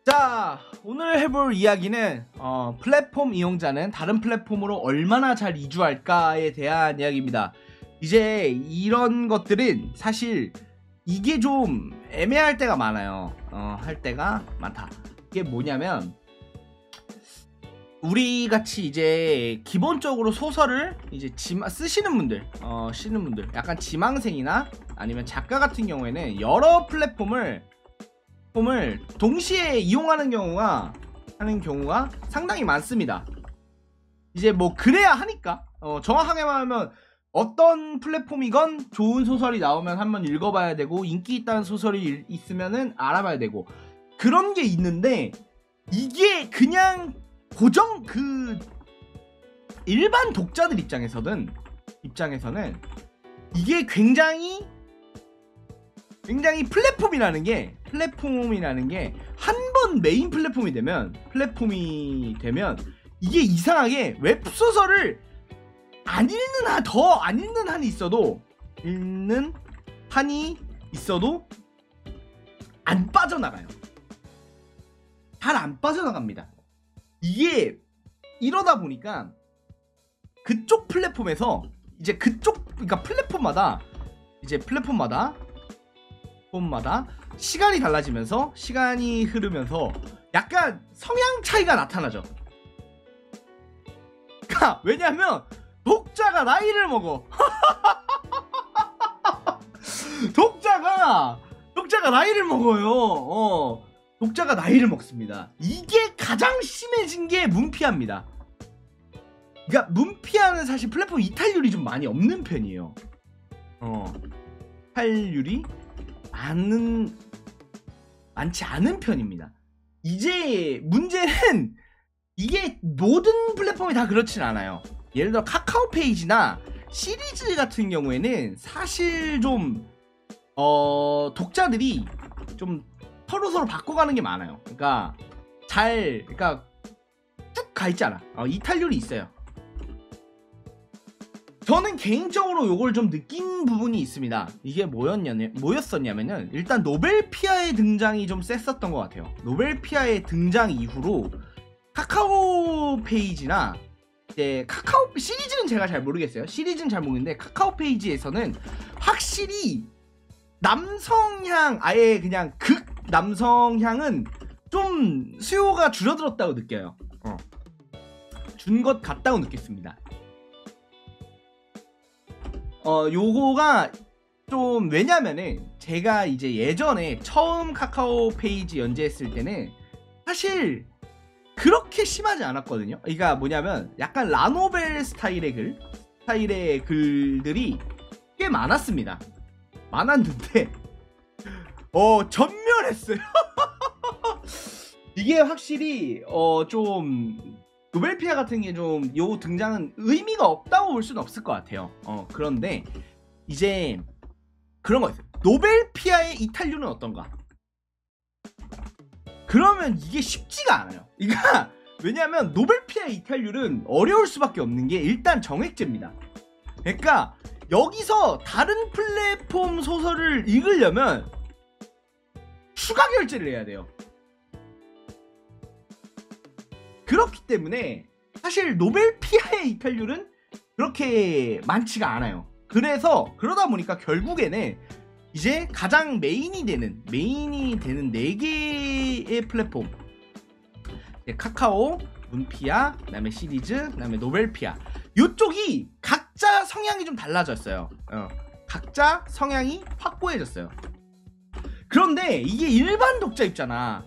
자, 오늘 해볼 이야기는 플랫폼 이용자는 다른 플랫폼으로 얼마나 잘 이주할까에 대한 이야기입니다. 이제 이런 것들은 사실 이게 좀 애매할 때가 많아요. 할 때가 많다. 이게 뭐냐면 우리 같이 이제 기본적으로 소설을 이제 쓰시는 분들, 약간 지망생이나 아니면 작가 같은 경우에는 여러 플랫폼을 동시에 이용하는 경우가 상당히 많습니다. 이제 뭐 그래야 하니까 정확하게 말하면 어떤 플랫폼이건 좋은 소설이 나오면 한번 읽어봐야 되고 인기 있다는 소설이 있으면은 알아봐야 되고 그런 게 있는데, 이게 그냥 고정 일반 독자들 입장에서는 이게 굉장히 플랫폼이라는 게 한 번 메인 플랫폼이 되면 이게 이상하게 웹소설을 더 안 읽는 한이 있어도 안 빠져나가요. 잘 안 빠져나갑니다. 이게 이러다 보니까 그쪽 플랫폼에서 이제 그러니까 플랫폼마다 시간이 달라지면서 시간이 흐르면서 약간 성향 차이가 나타나죠. 그러니까 왜냐면 독자가 나이를 먹어. 독자가 나이를 먹어요. 독자가 나이를 먹습니다. 이게 가장 심해진 게 문피아입니다. 그러니까 문피아는 사실 플랫폼 이탈률이 좀 많이 없는 편이에요. 이탈률이 많지 않은 편입니다. 이제 문제는 이게 모든 플랫폼이 다 그렇진 않아요. 예를 들어 카카오 페이지나 시리즈 같은 경우에는 사실 좀 독자들이 좀 서로 바꿔가는 게 많아요. 그러니까 쭉 가 있잖아. 이탈률이 있어요. 저는 개인적으로 요걸 좀 느낀 부분이 있습니다. 이게 뭐였었냐면은 일단 노벨피아의 등장이 좀 셌었던 것 같아요. 노벨피아의 등장 이후로 카카오 페이지나 이제 카카오 시리즈는 제가 잘 모르겠어요. 시리즈는 잘 모르겠는데 카카오 페이지에서는 확실히 남성향, 아예 그냥 극 남성향은 좀 수요가 줄어들었다고 느껴요. 준 것 같다고 느꼈습니다. 요거가 좀 왜냐면은 제가 이제 예전에 처음 카카오 페이지 연재했을 때는 사실 그렇게 심하지 않았거든요. 그러니까 뭐냐면 약간 라노벨 스타일의 글들이 꽤 많았습니다. 많았는데 전멸했어요. 이게 확실히 좀 노벨피아 같은 게 좀 요 등장은 의미가 없다고 볼 수는 없을 것 같아요. 그런데 이제 그런 거 있어요. 노벨피아의 이탈률은 어떤가? 그러면 이게 쉽지가 않아요. 그러니까 왜냐하면 노벨피아의 이탈률은 어려울 수밖에 없는 게 일단 정액제입니다. 그러니까 여기서 다른 플랫폼 소설을 읽으려면 추가 결제를 해야 돼요. 그렇기 때문에 사실 노벨피아의 이탈률은 그렇게 많지가 않아요. 그러다 보니까 결국에는 이제 가장 메인이 되는 4개의 플랫폼, 카카오, 문피아, 그다음에 시리즈, 그다음에 노벨피아, 이쪽이 각자 성향이 좀 달라졌어요. 각자 성향이 확고해졌어요. 그런데 이게 일반 독자 입장에서는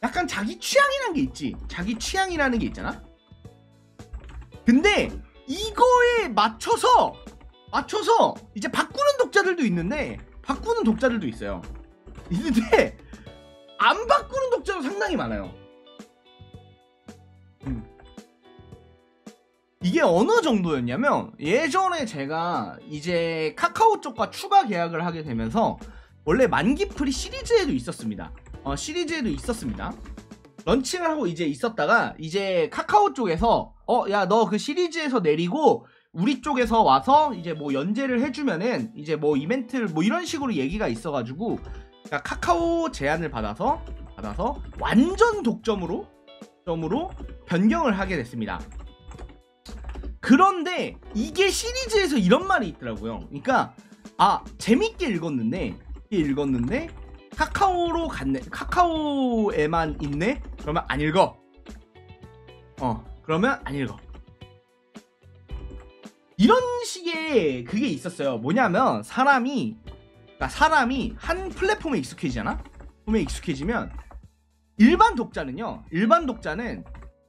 약간 자기 취향이라는 게 있지. 자기 취향이라는 게 있잖아. 근데 이거에 맞춰서 이제 바꾸는 독자들도 있는데 바꾸는 독자들도 있어요. 있는데 안 바꾸는 독자도 상당히 많아요. 이게 어느 정도였냐면 예전에 제가 이제 카카오 쪽과 추가 계약을 하게 되면서 원래 만기풀이 시리즈에도 있었습니다. 런칭을 하고 이제 있었다가 이제 카카오 쪽에서 야 너 그 시리즈에서 내리고 우리 쪽에서 와서 이제 뭐 연재를 해주면은 이제 뭐 이벤트를 뭐 이런 식으로 얘기가 있어가지고 그러니까 카카오 제안을 받아서 완전 독점으로 변경을 하게 됐습니다. 그런데 이게 시리즈에서 이런 말이 있더라고요. 그러니까 재밌게 읽었는데 카카오로 갔네, 카카오에만 있네? 그러면 안 읽어. 그러면 안 읽어. 이런 식의 그게 있었어요. 뭐냐면 사람이 한 플랫폼에 익숙해지잖아? 플랫폼에 익숙해지면 일반 독자는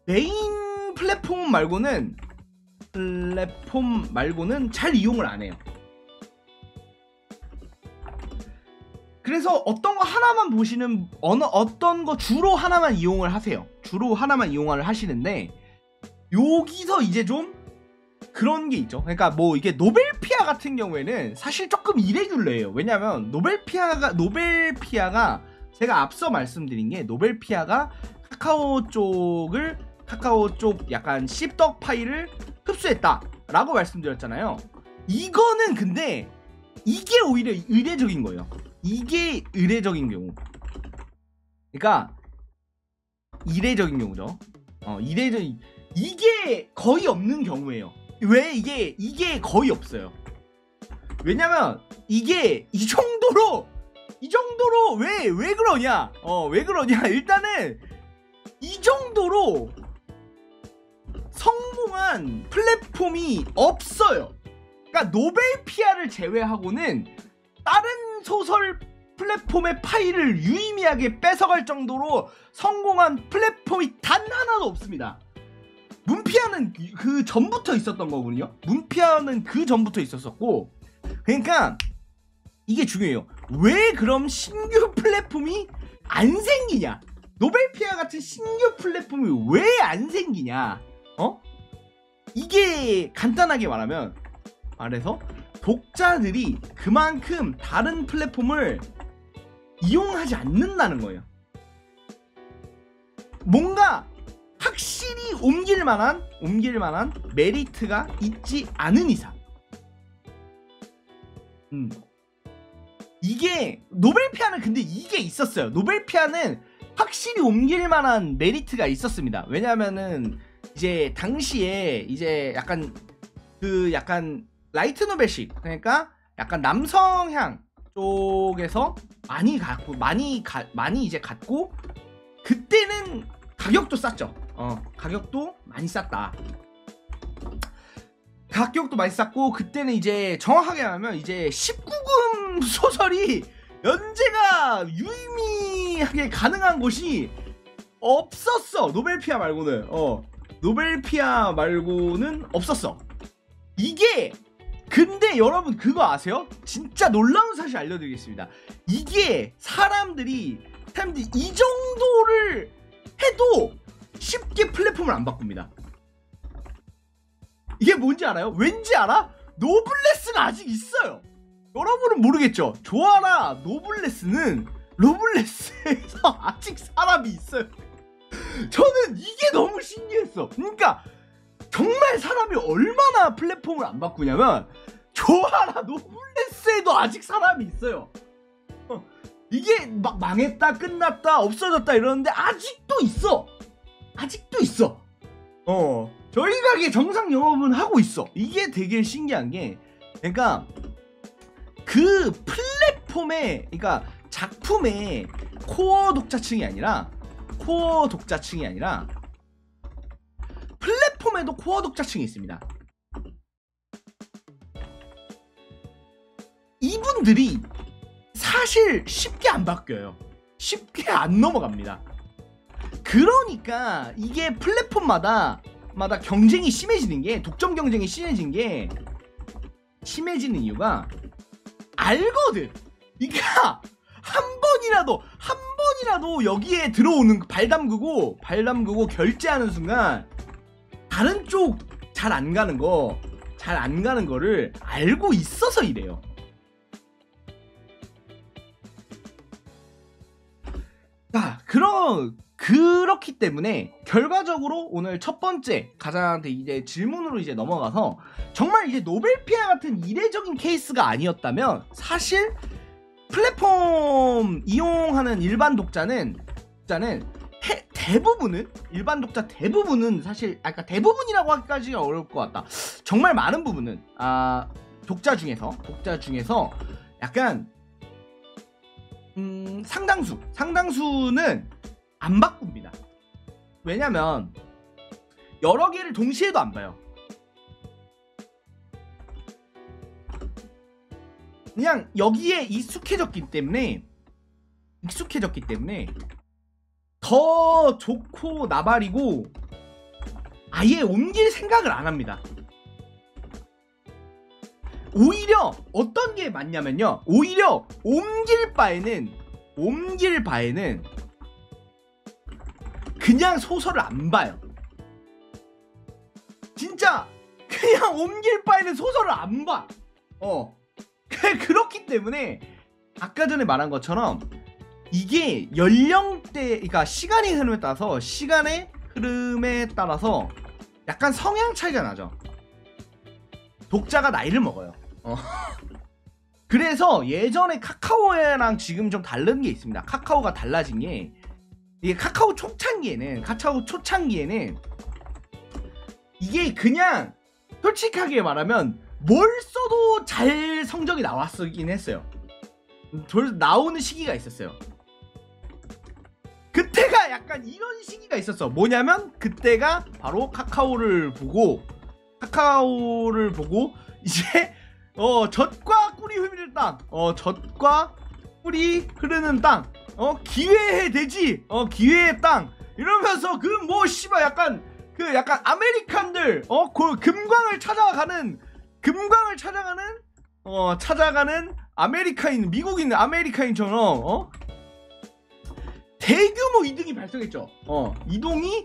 메인 플랫폼 말고는 잘 이용을 안 해요. 그래서 어떤 거 하나만 보시는, 어떤 거 주로 하나만 이용을 하세요. 주로 하나만 이용을 하시는데, 여기서 이제 좀 그런 게 있죠. 그러니까 뭐 이게 노벨피아 같은 경우에는 사실 조금 이레귤러예요. 왜냐면 노벨피아가 제가 앞서 말씀드린 게, 노벨피아가 카카오 쪽 약간 씹덕 파일을 흡수했다라고 말씀드렸잖아요. 이거는 근데 이게 오히려 의례적인 거예요. 이게 의례적인 경우. 그러니까 이례적인 경우죠. 이게 거의 없는 경우예요. 왜 이게 거의 없어요. 왜냐면 이게 이 정도로 왜 그러냐? 왜 그러냐? 일단은 이 정도로 성공한 플랫폼이 없어요. 그러니까 노벨피아를 제외하고는 다른 소설 플랫폼의 파일을 유의미하게 뺏어갈 정도로 성공한 플랫폼이 단 하나도 없습니다. 문피아는 그 전부터 있었던 거거든요. 문피아는 그 전부터 있었었고, 그러니까 이게 중요해요. 왜 그럼 신규 플랫폼이 안 생기냐? 노벨피아 같은 신규 플랫폼이 왜 안 생기냐? 이게 간단하게 말해서 독자들이 그만큼 다른 플랫폼을 이용하지 않는다는 거예요. 뭔가 확실히 옮길 만한 메리트가 있지 않은 이상. 이게 노벨피아는 근데 이게 있었어요. 노벨피아는 확실히 옮길 만한 메리트가 있었습니다. 왜냐면은 이제 당시에 이제 약간 라이트 노벨식, 그러니까 약간 남성향 쪽에서 많이 이제 갔고, 그때는 가격도 쌌죠. 가격도 많이 쌌다. 가격도 많이 쌌고, 그때는 이제 정확하게 말하면 이제 19금 소설이 연재가 유의미하게 가능한 곳이 없었어. 노벨피아 말고는 없었어. 이게 근데 여러분 그거 아세요? 진짜 놀라운 사실 알려드리겠습니다. 이게 사람들이 이 정도를 해도 쉽게 플랫폼을 안 바꿉니다. 이게 뭔지 알아요? 왠지 알아? 노블레스는 아직 있어요. 여러분은 모르겠죠? 조아라 노블레스에서 아직 사람이 있어요. 저는 이게 너무 신기했어. 그러니까 정말 사람이 얼마나 플랫폼을 안 바꾸냐면, 조아라 노블레스에도 아직 사람이 있어요. 이게 막 망했다, 끝났다, 없어졌다 이러는데 아직도 있어. 저희 가게 정상 영업은 하고 있어. 이게 되게 신기한 게, 그러니까 그 플랫폼의, 그러니까 작품의 코어 독자층이 아니라 플랫폼에도 코어 독자층이 있습니다. 이분들이 사실 쉽게 안 바뀌어요. 쉽게 안 넘어갑니다. 그러니까 이게 플랫폼마다 경쟁이 심해지는 게, 독점 경쟁이 심해지는 이유가 알거든. 그러니까 한 번이라도 여기에 들어오는, 발 담그고 결제하는 순간 다른 쪽 잘 안 가는 거를 알고 있어서 이래요. 자, 그렇기 때문에 결과적으로 오늘 첫 번째 가장 이제 질문으로 이제 넘어가서, 정말 이제 노벨피아 같은 이례적인 케이스가 아니었다면 사실 플랫폼 이용하는 일반 독자는 대부분은 일반 독자 대부분은 사실 아까 대부분이라고 하기까지가 어려울 것 같다. 정말 많은 부분은 독자 중에서 약간 상당수는 안 바꿉니다. 왜냐면 여러 개를 동시에도 안 봐요. 그냥 여기에 익숙해졌기 때문에 더 좋고 나발이고 아예 옮길 생각을 안 합니다. 오히려 어떤 게 맞냐면요, 오히려 옮길 바에는 그냥 소설을 안 봐요. 진짜 그냥 옮길 바에는 소설을 안 봐. 그렇기 때문에 아까 전에 말한 것처럼 이게 그러니까 시간의 흐름에 따라서 약간 성향 차이가 나죠. 독자가 나이를 먹어요. 그래서 예전에 카카오랑 지금 좀 다른 게 있습니다. 카카오가 달라진 게, 이게 카카오 초창기에는 이게 그냥 솔직하게 말하면 뭘 써도 잘 성적이 나왔긴 했어요. 나오는 시기가 있었어요. 그때가 약간 이런 시기가 있었어. 뭐냐면 그때가 바로 카카오를 보고 이제 젖과 꿀이 흐르는 땅, 젖과 꿀이 흐르는 땅, 기회의 대지, 기회의 땅 이러면서 약간 아메리칸들 금광을 찾아가는 아메리카인, 미국인 아메리카인처럼 대규모 이동이 발생했죠. 이동이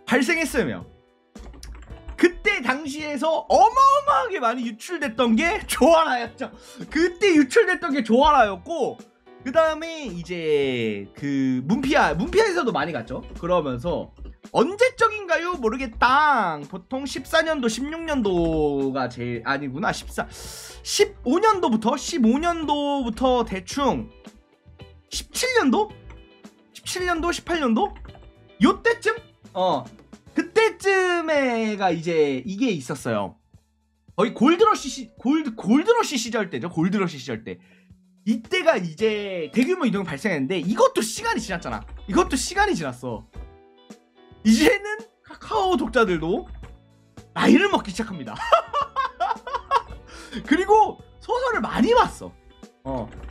발생했으며 그때 당시에서 어마어마하게 많이 유출됐던 게 조아라였죠. 그때 유출됐던 게 조아라였고, 그 다음에 이제 문피아에서도 많이 갔죠. 그러면서 언제적인가요? 모르겠다. 보통 14년도, 16년도가 제일 아니구나. 15년도부터 대충 17년도, 18년도 요때쯤 그때쯤에가 이제 이게 있었어요. 거의 골드러시 시절 때죠. 골드러시 시절 때. 이때가 이제 대규모 이동이 발생했는데 이것도 시간이 지났잖아. 이제는 카카오 독자들도 나이를 먹기 시작합니다. 그리고 소설을 많이 봤어.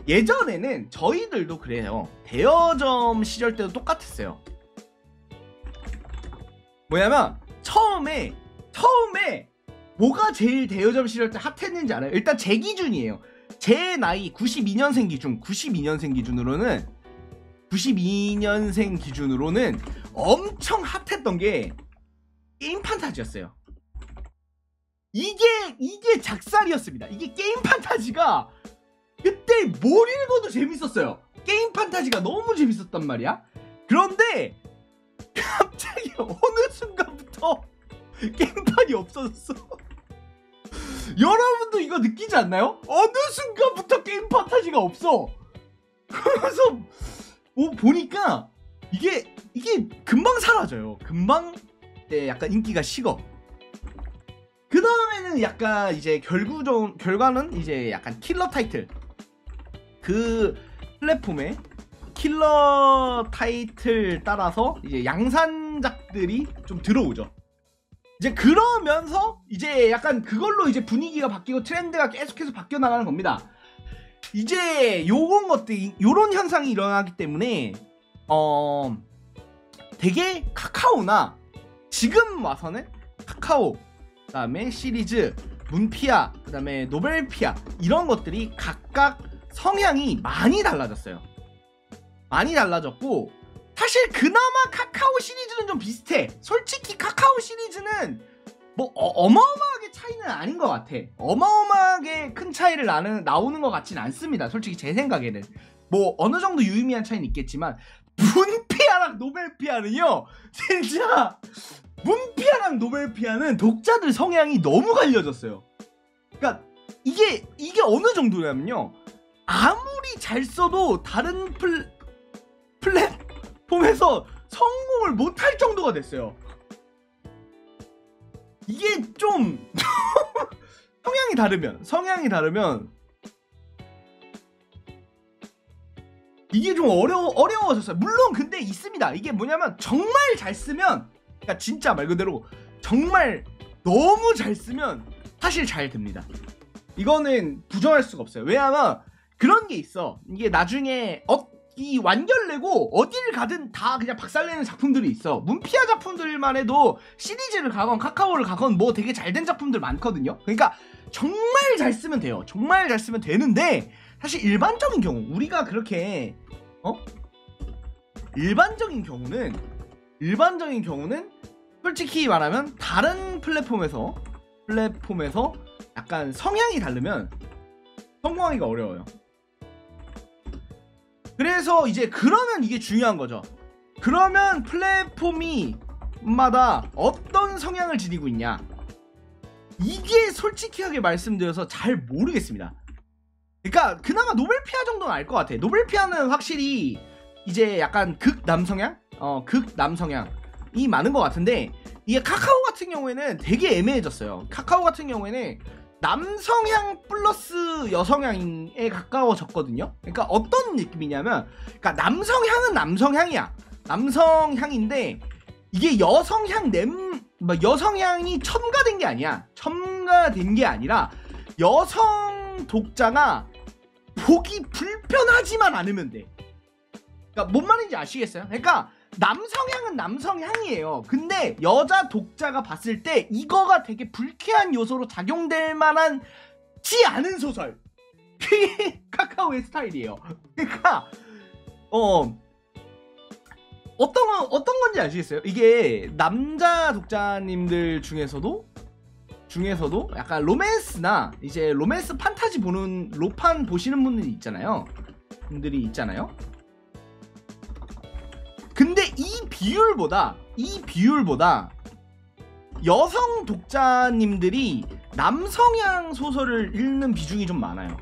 예전에는 저희들도 그래요. 대여점 시절 때도 똑같았어요. 뭐냐면 처음에 뭐가 제일 대여점 시절 때 핫했는지 알아요? 일단 제 기준이에요. 제 나이 92년생 기준으로는 엄청 핫했던 게 게임 판타지였어요. 이게 작살이었습니다. 이게 게임 판타지가 그때 뭘 읽어도 재밌었어요. 게임 판타지가 너무 재밌었단 말이야. 그런데 갑자기 어느 순간부터 게임판이 없어졌어. 여러분도 이거 느끼지 않나요? 어느 순간부터 게임 판타지가 없어. 그래서 보니까 이게 금방 사라져요. 금방 약간 인기가 식어. 그 다음에는 약간 이제 결과는 이제 약간 킬러 타이틀, 그 플랫폼의 킬러 타이틀 따라서 이제 양산작들이 좀 들어오죠. 이제 그러면서 이제 약간 그걸로 이제 분위기가 바뀌고 트렌드가 계속해서 바뀌어 나가는 겁니다. 이제 요런 현상이 일어나기 때문에 되게 카카오나 지금 와서는 카카오, 그다음에 시리즈, 문피아, 그다음에 노벨피아 이런 것들이 각각 성향이 많이 달라졌어요. 많이 달라졌고, 사실 그나마 카카오 시리즈는 좀 비슷해. 솔직히 카카오 시리즈는 뭐 어마어마하게 차이는 아닌 것 같아. 어마어마하게 큰 차이를 나오는 것 같진 않습니다. 솔직히 제 생각에는 뭐 어느 정도 유의미한 차이는 있겠지만, 문피아랑 노벨피아는요, 진짜 문피아랑 노벨피아는 독자들 성향이 너무 갈려졌어요. 그러니까 이게 어느 정도냐면요, 아무리 잘 써도 플랫폼에서 성공을 못할 정도가 됐어요. 이게 좀 성향이 다르면 이게 좀 어려워졌어요. 물론 근데 있습니다. 이게 뭐냐면 정말 잘 쓰면, 그러니까 진짜 말 그대로 정말 너무 잘 쓰면 사실 잘 됩니다. 이거는 부정할 수가 없어요. 왜냐하면 그런 게 있어. 이게 나중에 이 완결내고 어디를 가든 다 그냥 박살내는 작품들이 있어. 문피아 작품들만 해도 시리즈를 가건 카카오를 가건 뭐 되게 잘된 작품들 많거든요. 그러니까 정말 잘 쓰면 돼요. 정말 잘 쓰면 되는데, 사실 일반적인 경우, 우리가 그렇게 일반적인 경우는 솔직히 말하면 다른 플랫폼에서 약간 성향이 다르면 성공하기가 어려워요. 그래서 이제 그러면 이게 중요한 거죠. 그러면 플랫폼마다 어떤 성향을 지니고 있냐, 이게 솔직하게 말씀드려서 잘 모르겠습니다. 그러니까 그나마 노벨피아 정도는 알 것 같아. 노벨피아는 확실히 이제 약간 극남성향이 많은 것 같은데, 이게 카카오 같은 경우에는 되게 애매해졌어요. 카카오 같은 경우에는 남성향 플러스 여성향에 가까워졌거든요. 그러니까 어떤 느낌이냐면, 그러니까 남성향은 남성향이야. 남성향인데 이게 여성향이 첨가된 게 아니야. 첨가된 게 아니라 여성 독자가 보기 불편하지만 않으면 돼. 그러니까 뭔 말인지 아시겠어요? 그러니까 남성향은 남성향이에요. 근데 여자 독자가 봤을 때 이거가 되게 불쾌한 요소로 작용될 만한지 않은 소설, 그게 카카오의 스타일이에요. 그러니까 어떤 건지 아시겠어요? 이게 남자 독자님들 중에서도 약간 로맨스나 이제 로맨스 판타지 보는 로판 보시는 분들이 있잖아요. 근데 이 비율보다 여성 독자님들이 남성향 소설을 읽는 비중이 좀 많아요.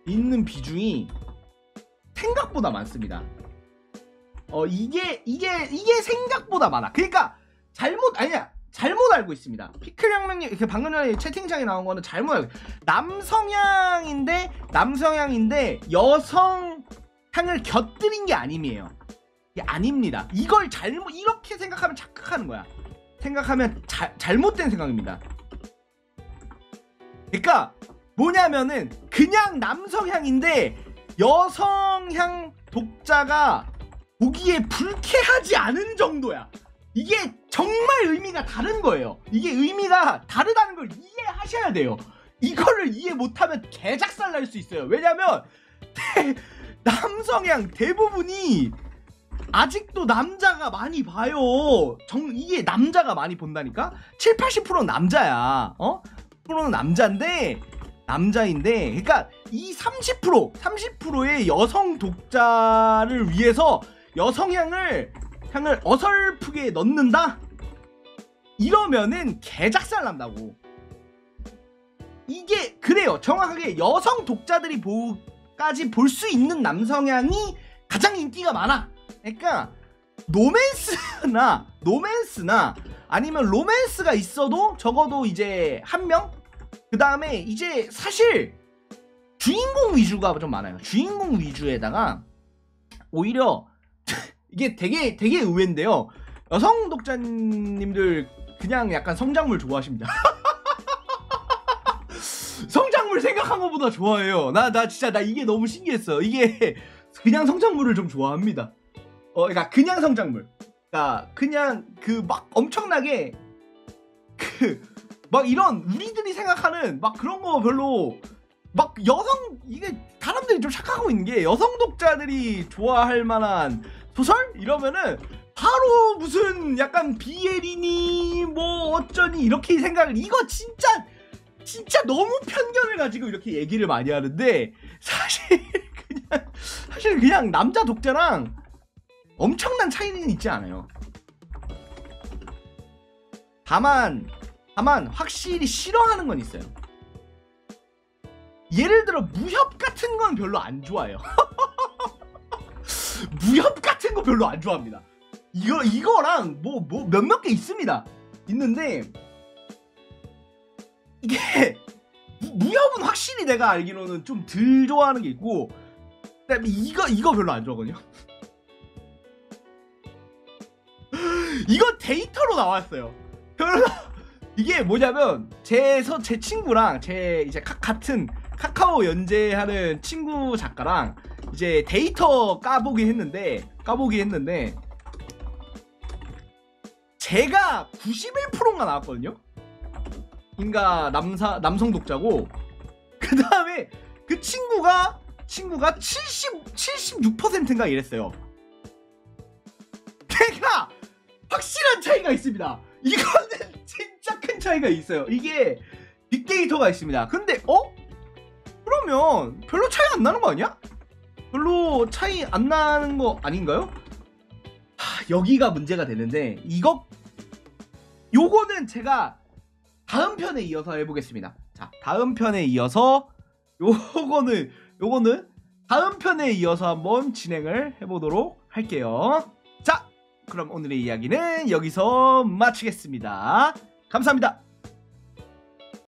읽는 비중이 생각보다 많습니다. 이게 생각보다 많아. 그러니까 잘못 알고 있습니다. 피클양맨님, 이렇게 방금 전에 채팅창에 나온 거는 잘못 알고, 남성향인데 여성향을 곁들인 게 아님이에요. 이게 아닙니다. 이걸 이렇게 생각하면 착각하는 거야. 잘못된 생각입니다. 그러니까 뭐냐면은 그냥 남성향인데 여성향 독자가 보기에 불쾌하지 않은 정도야. 이게 정말 의미가 다른 거예요. 이게 의미가 다르다는 걸 이해하셔야 돼요. 이거를 이해 못하면 개작살 날 수 있어요. 왜냐면 남성향 대부분이 아직도 남자가 많이 봐요. 이게 남자가 많이 본다니까? 70-80%는 남자야. 프로는 남자인데 그러니까 이 30%의 여성 독자를 위해서 여성향을 어설프게 넣는다? 이러면은 개작살 난다고. 이게 그래요. 정확하게 여성 독자들이 까지 볼 수 있는 남성향이 가장 인기가 많아. 그러니까 노맨스나 아니면 로맨스가 있어도 적어도 이제 한 명? 그 다음에 이제 사실 주인공 위주가 좀 많아요. 주인공 위주에다가 오히려 이게 되게 의외인데요. 여성 독자님들 그냥 약간 성장물 좋아하십니다. 성장물 생각한 것보다 좋아해요. 나 진짜 이게 너무 신기했어. 이게 그냥 성장물을 좀 좋아합니다. 그러니까 그냥 성장물. 그러니까 그냥 막 엄청나게 막 이런 우리들이 생각하는 막 그런 거 별로 막 이게 사람들이 좀 착각하고 있는 게, 여성 독자들이 좋아할 만한 소설? 이러면은 바로 무슨 약간 비엘이니 뭐 어쩌니 이렇게 생각을, 이거 진짜 너무 편견을 가지고 이렇게 얘기를 많이 하는데, 사실 그냥 남자 독자랑 엄청난 차이는 있지 않아요. 다만 확실히 싫어하는 건 있어요. 예를 들어 무협 같은 건 별로 안 좋아해요. 무협 같은 된 거 별로 안 좋아합니다. 이거랑 뭐 몇몇 개 있습니다. 있는데 이게 무협은 확실히 내가 알기로는 좀 덜 좋아하는 게 있고, 그다음에 이거 별로 안 좋아하거든요. 이거 데이터로 나왔어요. 이게 뭐냐면 제 친구랑 제 이제 같은 카카오 연재하는 친구 작가랑 이제 데이터 까보기 했는데 제가 91%가 나왔거든요. 인가 남성 독자고, 그 다음에 그 친구가 76%인가 이랬어요. 제가 확실한 차이가 있습니다. 이거는 진짜 큰 차이가 있어요. 이게 빅데이터가 있습니다. 근데 그러면 별로 차이 안 나는 거 아니야? 별로 차이 안 나는 거 아닌가요? 여기가 문제가 되는데, 요거는 제가 다음 편에 이어서 해보겠습니다. 자, 다음 편에 이어서 요거는 다음 편에 이어서 한번 진행을 해보도록 할게요. 자, 그럼 오늘의 이야기는 여기서 마치겠습니다. 감사합니다.